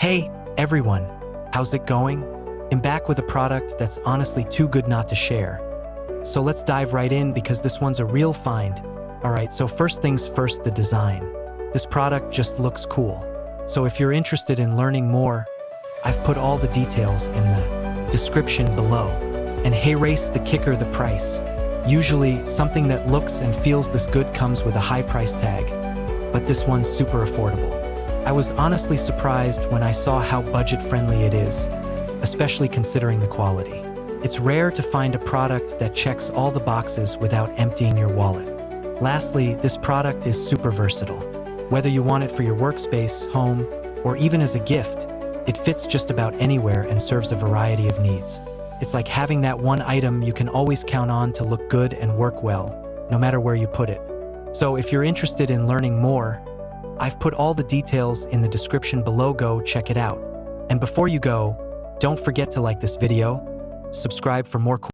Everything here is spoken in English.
Hey, everyone, how's it going? I'm back with a product that's honestly too good not to share. So let's dive right in because this one's a real find. Alright, so first things first, the design. This product just looks cool. So if you're interested in learning more, I've put all the details in the description below. And hey race, the kicker, the price. Usually, something that looks and feels this good comes with a high price tag, but this one's super affordable. I was honestly surprised when I saw how budget-friendly it is, especially considering the quality. It's rare to find a product that checks all the boxes without emptying your wallet. Lastly, this product is super versatile. Whether you want it for your workspace, home, or even as a gift, it fits just about anywhere and serves a variety of needs. It's like having that one item you can always count on to look good and work well, no matter where you put it. So if you're interested in learning more, I've put all the details in the description below. Go check it out. And before you go, don't forget to like this video, subscribe for more cool